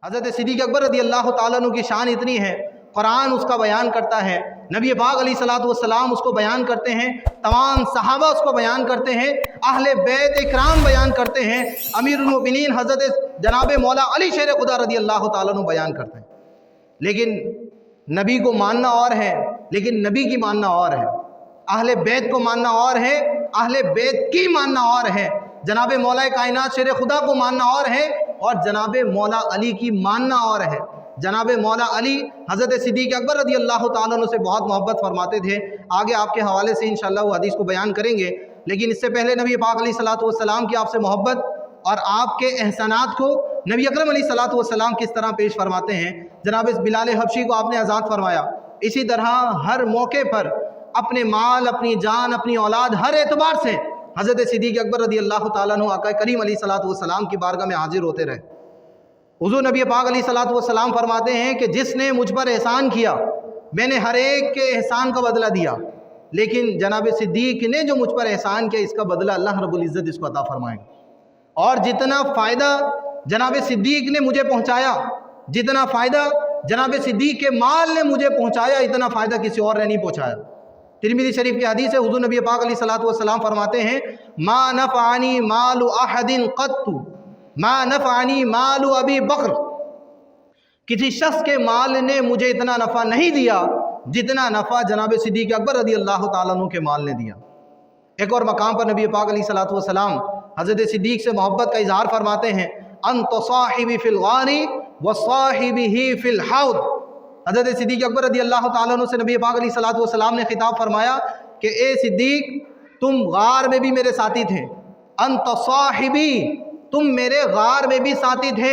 حضرت صدیق اکبر رضی اللہ تعالیٰ عنہ کی شان اتنی ہے، قرآن اس کا بیان کرتا ہے، نبی پاک علیہ الصلوۃ والسلام اس کو بیان کرتے ہیں، تمام صحابہ اس کو بیان کرتے ہیں، اہل بیت اکرام بیان کرتے ہیں، امیر المؤمنین حضرت جناب مولا علی شیر خدا رضی اللہ تعالیٰ عنہ بیان کرتے ہیں۔ لیکن نبی کو ماننا اور ہے، لیکن نبی کی ماننا اور ہے، اہل بیت کو ماننا اور ہے، اہل بیت کی ماننا اور ہے، جناب مولا کائنات شیر خدا کو ماننا اور ہے، اور جناب مولا علی کی ماننا اور ہے۔ جناب مولا علی حضرت صدیق اکبر رضی اللہ تعالیٰ عنہ سے بہت محبت فرماتے تھے، آگے آپ کے حوالے سے انشاءاللہ وہ حدیث کو بیان کریں گے، لیکن اس سے پہلے نبی پاک علیہ الصلوۃ والسلام کی آپ سے محبت اور آپ کے احسانات کو نبی اکرم علیہ الصلوۃ والسلام کس طرح پیش فرماتے ہیں۔ جناب اس بلال حبشی کو آپ نے آزاد فرمایا، اسی طرح ہر موقع پر اپنے مال، اپنی جان، اپنی اولاد، ہر اعتبار سے حضرت صدیق اکبر رضی اللہ تعالیٰ عنہ آقا کریم علیہ الصلوۃ والسلام کی بارگاہ میں حاضر ہوتے رہے۔ حضور نبی پاک علیہ الصلوۃ والسلام فرماتے ہیں کہ جس نے مجھ پر احسان کیا میں نے ہر ایک کے احسان کا بدلہ دیا، لیکن جناب صدیق نے جو مجھ پر احسان کیا اس کا بدلہ اللہ رب العزت اس کو عطا فرمائیں گے۔ اور جتنا فائدہ جناب صدیق نے مجھے پہنچایا، جتنا فائدہ جناب صدیق کے مال نے مجھے پہنچایا، اتنا فائدہ کسی اور نے نہیں پہنچایا۔ ترمذی شریف کی حدیث ہے، حضور نبی پاک علیہ الصلوۃ والسلام فرماتے ہیں ما نفعنی مال احد قط ما نفعنی مال ابی بکر، کسی شخص کے مال نے مجھے اتنا نفع نہیں دیا جتنا نفع جناب صدیق اکبر رضی اللہ تعالیٰ عنہ کے مال نے دیا۔ ایک اور مقام پر نبی پاک علیہ الصلوۃ والسلام حضرت صدیق سے محبت کا اظہار فرماتے ہیں انت صاحبی فی الغار وصاحبہ فی الحوض۔ حضرت صدیق اکبر رضی اللہ تعالیٰ عنہ سے نبی پاک علیہ الصلوۃ والسلام نے خطاب فرمایا کہ اے صدیق تم غار میں بھی میرے ساتھی تھے، انت صاحبی تم میرے غار میں بھی ساتھی تھے،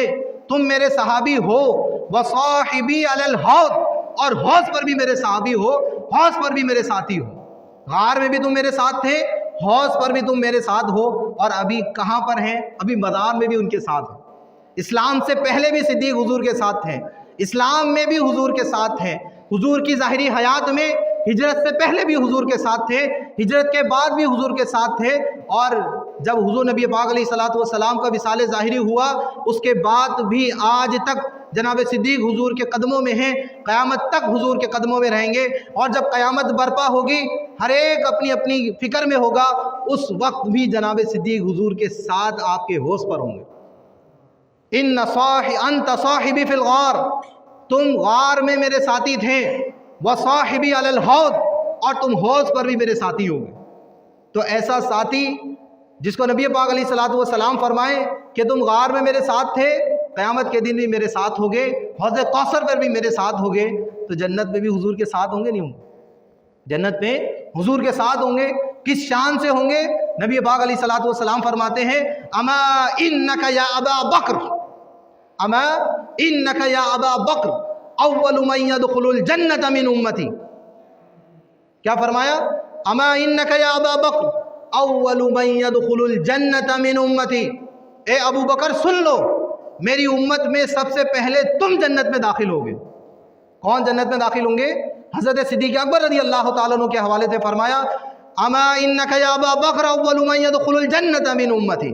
تم میرے صحابی ہو، وصاحبی علی الحوض اور حوض پر بھی میرے صحابی ہو، حوض پر بھی میرے ساتھی ہو۔ غار میں بھی تم میرے ساتھ تھے، حوض پر بھی تم میرے ساتھ ہو، اور ابھی کہاں پر ہیں؟ ابھی میدان میں بھی ان کے ساتھ ہیں۔ اسلام سے پہلے بھی صدیق حضور کے ساتھ تھے، اسلام میں بھی حضور کے ساتھ ہیں، حضور کی ظاہری حیات میں ہجرت سے پہلے بھی حضور کے ساتھ تھے، ہجرت کے بعد بھی حضور کے ساتھ تھے، اور جب حضور نبی پاک علیہ الصلوۃ والسلام کا وصال ظاہری ہوا اس کے بعد بھی آج تک جناب صدیق حضور کے قدموں میں ہیں، قیامت تک حضور کے قدموں میں رہیں گے، اور جب قیامت برپا ہوگی ہر ایک اپنی اپنی فکر میں ہوگا، اس وقت بھی جناب صدیق حضور کے ساتھ آپ کے حوض پر ہوں گے۔ انت صاحبی فی الغار، تم غار میں میرے ساتھی تھے، وصاحبی علی الحوض اور تم حوض پر بھی میرے ساتھی ہوں گے۔ تو ایسا ساتھی جس کو نبی پاک علیہ الصلوۃ والسلام فرمائیں کہ تم غار میں میرے ساتھ تھے، قیامت کے دن بھی میرے ساتھ ہوگے، حوض کوثر پر بھی میرے ساتھ ہوگے، تو جنت میں بھی حضور کے ساتھ ہوں گے نہیں ہوں گے؟ جنت میں حضور کے ساتھ ہوں گے۔ کس شان سے ہوں گے؟ نبی پاک علیہ الصلوۃ والسلام فرماتے ہیں اما انک یا ابا بکر، اما انک یا ابا بکر اول من يدخل الجنت من امتی۔ کیا فرمایا؟ اما انک یا ابا بکر اول من يدخل الجنت من امتی، اے ابو بکر سن لو، میری امت میں سب سے پہلے تم جنت میں داخل ہوگے۔ کون جنت میں داخل ہوں گے؟ حضرت صدیق اکبر رضی اللہ تعالیٰ عنہ کے حوالے سے فرمایا اما انک یا ابا بکر اول من يدخل الجنت من امتی۔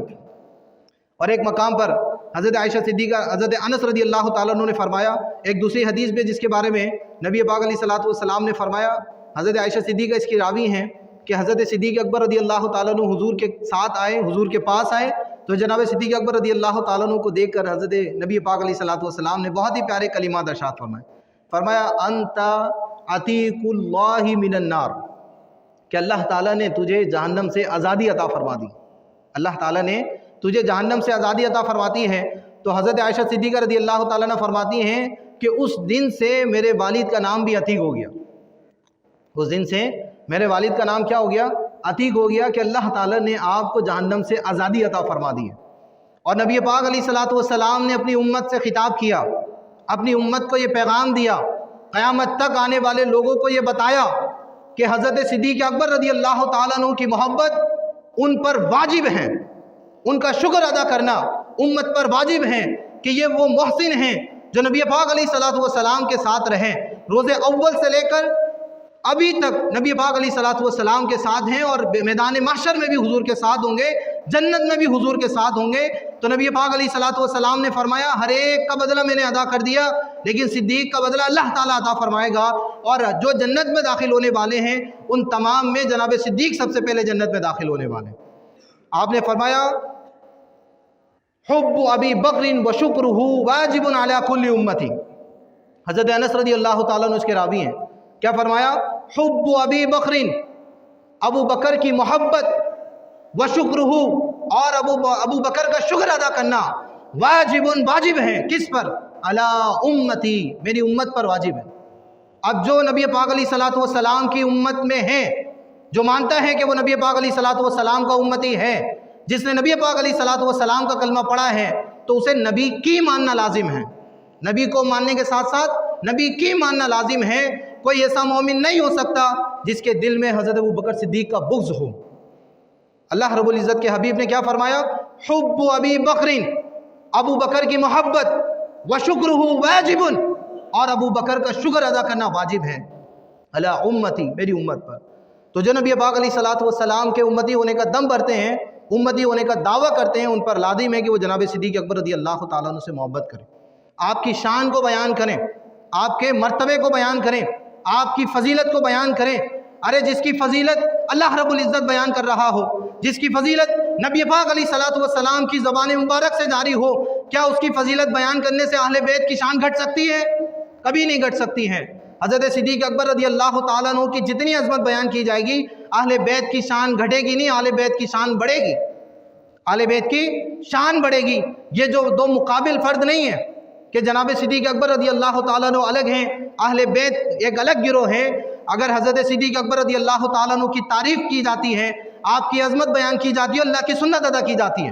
اور ایک مقام پر حضرت عائشہ صدیقہ، حضرت انس رضی اللہ تعالیٰ عنہ نے فرمایا ایک دوسری حدیث میں جس کے بارے میں نبی پاک علیہ الصلوۃ والسلام نے فرمایا، حضرت عائشہ صدیقہ اس کی راوی ہیں کہ حضرت صدیق اکبر رضی اللہ تعالیٰ عنہ حضور کے ساتھ آئے، حضور کے پاس آئے، تو جناب صدیق اکبر رضی اللہ تعالیٰ عنہ کو دیکھ کر حضرت نبی پاک علیہ الصلوۃ والسلام نے بہت ہی پیارے کلمات ارشاد فرمائے، فرمایا انت عتیق اللہ من النار، کہ اللہ تعالیٰ نے تجھے جہنم سے آزادی عطا فرما دی، اللہ تعالیٰ نے تجھے جہنم سے آزادی عطا فرماتی ہے۔ تو حضرت عائشہ صدیقہ رضی اللہ تعالیٰ عنہ فرماتی ہیں کہ اس دن سے میرے والد کا نام بھی عتیق ہو گیا، اس دن سے میرے والد کا نام کیا ہو گیا؟ عتیق ہو گیا، کہ اللہ تعالیٰ نے آپ کو جہنم سے آزادی عطا فرما دی ہے۔ اور نبی پاک علیہ الصلوۃ والسلام نے اپنی امت سے خطاب کیا، اپنی امت کو یہ پیغام دیا، قیامت تک آنے والے لوگوں کو یہ بتایا کہ حضرت صدیق اکبر رضی اللہ تعالیٰ عنہ کی محبت ان پر واجب ہے، ان کا شکر ادا کرنا امت پر واجب ہے کہ یہ وہ محسن ہیں جو نبی پاک علیہ الصلوۃ والسلام کے ساتھ رہیں، روز اول سے لے کر ابھی تک نبی پاک علیہ الصلوۃ والسلام کے ساتھ ہیں اور میدان محشر میں بھی حضور کے ساتھ ہوں گے، جنت میں بھی حضور کے ساتھ ہوں گے۔ تو نبی پاک علیہ الصلوۃ والسلام نے فرمایا ہر ایک کا بدلہ میں نے ادا کر دیا، لیکن صدیق کا بدلہ اللہ تعالیٰ عطا فرمائے گا، اور جو جنت میں داخل ہونے والے ہیں ان تمام میں جناب صدیق سب سے پہلے جنت میں داخل ہونے والے ہیں۔ آپ نے فرمایا حب ابی بکر و شکرہ واجب علی کل امتی۔ حضرت انس رضی اللہ تعالیٰ عنہ اس کے راوی ہیں، کیا فرمایا؟ حب ابی بکر، ابو بکر کی محبت، و شکرہ، اور ابو بکر کا شکر ادا کرنا، واجب ہے، کس پر؟ علی امتی، میری امت پر واجب ہے۔ اب جو نبی پاک علیہ الصلوۃ والسلام کی امت میں ہے، جو مانتا ہے کہ وہ نبی پاک علیہ الصلوۃ والسلام کا امتی ہے، جس نے نبی پاک علیہ الصلوۃ والسلام کا کلمہ پڑھا ہے، تو اسے نبی کی ماننا لازم ہے۔ نبی کو ماننے کے ساتھ ساتھ نبی کی ماننا لازم ہے۔ کوئی ایسا مومن نہیں ہو سکتا جس کے دل میں حضرت ابو بکر صدیق کا بغض ہو۔ اللہ رب العزت کے حبیب نے کیا فرمایا؟ حب ابی بکر، ابو بکر کی محبت، و شکرہ واجب، اور ابو بکر کا شکر ادا کرنا واجب ہے، علی امتی، میری امت پر۔ تو جو نبی پاک علیہ الصلوۃ والسلام کے امتی ہونے کا دم بھرتے ہیں، امتی ہونے کا دعویٰ کرتے ہیں، ان پر لازم ہے کہ وہ جناب صدیق اکبر رضی اللہ تعالیٰ عنہ سے محبت کریں، آپ کی شان کو بیان کریں، آپ کے مرتبے کو بیان کریں، آپ کی فضیلت کو بیان کریں۔ ارے جس کی فضیلت اللہ رب العزت بیان کر رہا ہو، جس کی فضیلت نبی پاک علیہ الصلوۃ والسلام کی زبان مبارک سے جاری ہو، کیا اس کی فضیلت بیان کرنے سے اہل بیت کی شان گھٹ سکتی ہے؟ کبھی نہیں گھٹ سکتی ہے۔ حضرت صدیق اکبر رضی اللہ تعالیٰ عنہ کی جتنی عظمت بیان کی جائے گی، اہل بیت کی شان گھٹے گی نہیں، اہل بیت کی شان بڑھے گی، اہل بیت کی شان بڑھے گی۔ یہ جو دو مقابل فرد نہیں ہے کہ جناب صدیق اکبر رضی اللہ تعالیٰ عنہ الگ ہیں، اہل بیت ایک الگ گروہ ہے۔ اگر حضرت صدیق اکبر رضی اللہ تعالیٰ عنہ کی تعریف کی جاتی ہے، آپ کی عظمت بیان کی جاتی ہے، اللہ کی سنت ادا کی جاتی ہے،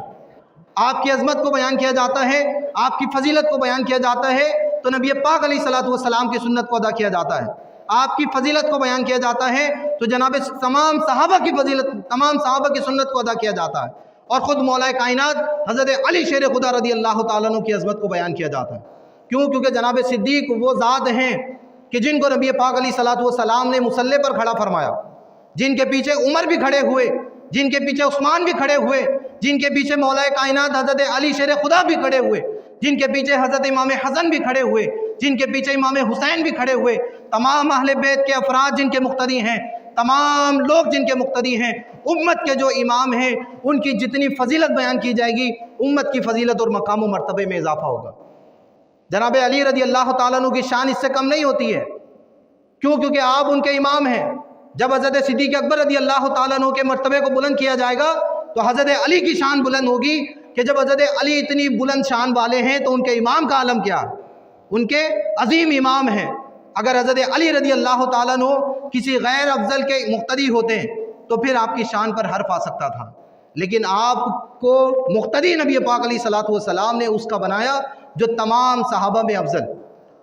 آپ کی عظمت کو بیان کیا جاتا ہے، آپ کی فضیلت کو بیان کیا جاتا ہے، تو نبی پاک علیہ الصلوۃ والسلام کی سنت کو ادا کیا جاتا ہے۔ آپ کی فضیلت کو بیان کیا جاتا ہے تو جناب تمام صحابہ کی فضیلت، تمام صحابہ کی سنت کو ادا کیا جاتا ہے، اور خود مولا کائنات حضرت علی شیر خدا رضی اللہ تعالیٰ عنہ کی عظمت کو بیان کیا جاتا ہے۔ کیوں؟ کیونکہ جناب صدیق وہ ذات ہیں کہ جن کو نبی پاک علیہ الصلوۃ والسلام نے مصلی پر کھڑا فرمایا، جن کے پیچھے عمر بھی کھڑے ہوئے، جن کے پیچھے عثمان بھی کھڑے ہوئے، جن کے پیچھے مولا کائنات حضرت علی شیر خدا بھی کھڑے ہوئے، جن کے پیچھے حضرت امام حسن بھی کھڑے ہوئے، جن کے پیچھے امام حسین بھی کھڑے ہوئے، تمام اہل بیت کے افراد جن کے مقتدی ہیں، تمام لوگ جن کے مقتدی ہیں، امت کے جو امام ہیں، ان کی جتنی فضیلت بیان کی جائے گی، امت کی فضیلت اور مقام و مرتبے میں اضافہ ہوگا۔ جناب علی رضی اللہ تعالیٰ عنہ کی شان اس سے کم نہیں ہوتی ہے۔ کیوں؟ کیونکہ آپ ان کے امام ہیں۔ جب حضرت صدیق اکبر رضی اللہ تعالیٰ عنہ کے مرتبے کو بلند کیا جائے گا تو حضرت علی کی شان بلند ہوگی، کہ جب حضرت علی اتنی بلند شان والے ہیں تو ان کے امام کا عالم کیا؟ ان کے عظیم امام ہیں۔ اگر حضرت علی رضی اللہ تعالیٰ عنہ کسی غیر افضل کے مقتدی ہوتے ہیں تو پھر آپ کی شان پر حرف آ سکتا تھا، لیکن آپ کو مقتدی نبی پاک علیہ الصلوۃ والسلام نے اس کا بنایا جو تمام صحابہ میں افضل،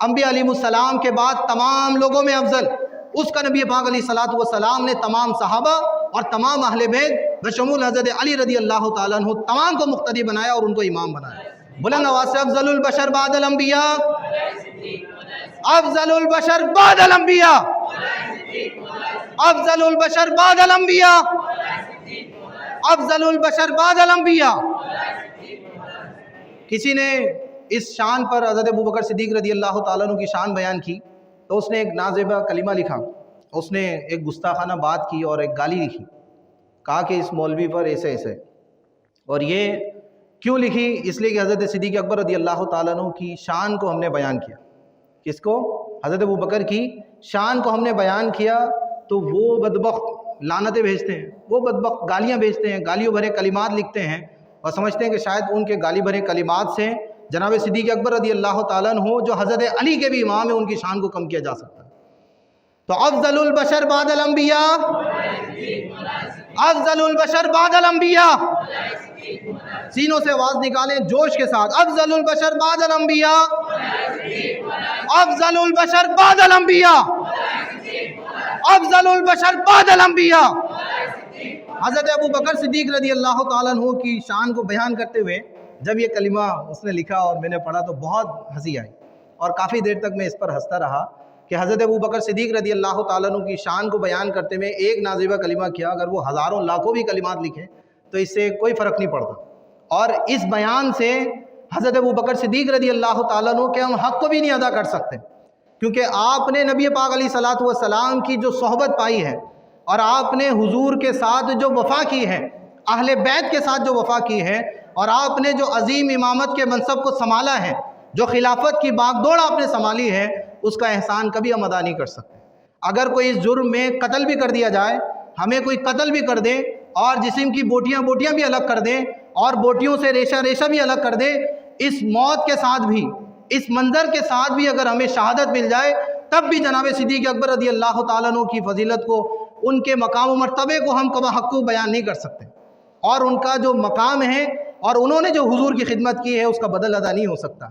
انبیاء علیہ السلام کے بعد تمام لوگوں میں افضل، اس کا نبی پاک علیہ الصلوۃ والسلام نے تمام صحابہ اور تمام اہل بیت بشمول حضرت علی رضی اللہ تعالیٰ عنہ تمام کو مقتدی بنایا اور ان کو امام بنایا۔ بلند آواز سے افضل البشر بعد الانبیاء، افضل البشر بعد الانبیاء، افضل البشر بعد الانبیاء، افضل البشر بعد الانبیاء۔ کسی نے اس شان پر حضرت ابوبکر صدیق رضی اللہ تعالیٰ عنہ کی شان بیان کی تو اس نے ایک نازیبہ کلمہ لکھا، اس نے ایک گستاخانہ بات کی اور ایک گالی لکھی، کہا کہ اس مولوی پر ایسے ایسے، اور یہ کیوں لکھی؟ اس لیے کہ حضرت صدیق اکبر رضی اللہ تعالیٰ عنہ کی شان کو ہم نے بیان کیا۔ کس کو؟ حضرت ابوبکر کی شان کو ہم نے بیان کیا تو وہ بدبخت لعنتیں بھیجتے ہیں، وہ بدبخت گالیاں بھیجتے ہیں، گالیوں بھرے کلمات لکھتے ہیں، اور سمجھتے ہیں کہ شاید ان کے گالی بھرے کلمات سے جناب صدیق اکبر رضی اللہ تعالیٰ عنہ جو حضرت علی کے بھی امام ہیں ان کی شان کو کم کیا جا سکتا ہے۔ تو افضل البشر بعد الانبیاء، افضل البشر بعد الانبیاء، سینوں سے آواز نکالیں جوش کے ساتھ، افضل البشر بعد الانبیاء، افضل البشر بعد الانبیاء، افضل البشر بعد الانبیاء۔ حضرت ابوبکر صدیق رضی اللہ تعالیٰ عنہ کی شان کو بیان کرتے ہوئے جب یہ کلمہ اس نے لکھا اور میں نے پڑھا تو بہت ہنسی آئی، اور کافی دیر تک میں اس پر ہنستا رہا کہ حضرت ابو بکر صدیق رضی اللہ تعالیٰ عنہ کی شان کو بیان کرتے ہوئے ایک نازیبہ کلمہ کیا، اگر وہ ہزاروں لاکھوں بھی کلمات لکھیں تو اس سے کوئی فرق نہیں پڑتا۔ اور اس بیان سے حضرت ابو بکر صدیق رضی اللہ تعالیٰ عنہ کے ہم حق کو بھی نہیں ادا کر سکتے، کیونکہ آپ نے نبی پاک علیہ الصلوۃ والسلام کی جو صحبت پائی ہے اور آپ نے حضور کے ساتھ جو وفا کی ہے، اہل بیت کے ساتھ جو وفا کی ہے، اور آپ نے جو عظیم امامت کے منصب کو سنبھالا ہے، جو خلافت کی باغ دوڑ آپ نے سنبھالی ہے، اس کا احسان کبھی ہم ادا نہیں کر سکتے۔ اگر کوئی اس جرم میں قتل بھی کر دیا جائے، ہمیں کوئی قتل بھی کر دے اور جسم کی بوٹیاں بھی الگ کر دے اور بوٹیوں سے ریشہ بھی الگ کر دے، اس موت کے ساتھ بھی، اس منظر کے ساتھ بھی اگر ہمیں شہادت مل جائے، تب بھی جناب صدیق اکبر رضی اللہ تعالیٰ عنہ کی فضیلت کو، ان کے مقام و مرتبے کو ہم کبا حق کو بیان نہیں کر سکتے، اور ان کا جو مقام ہے اور انہوں نے جو حضور کی خدمت کی ہے اس کا بدل ادا نہیں ہو سکتا۔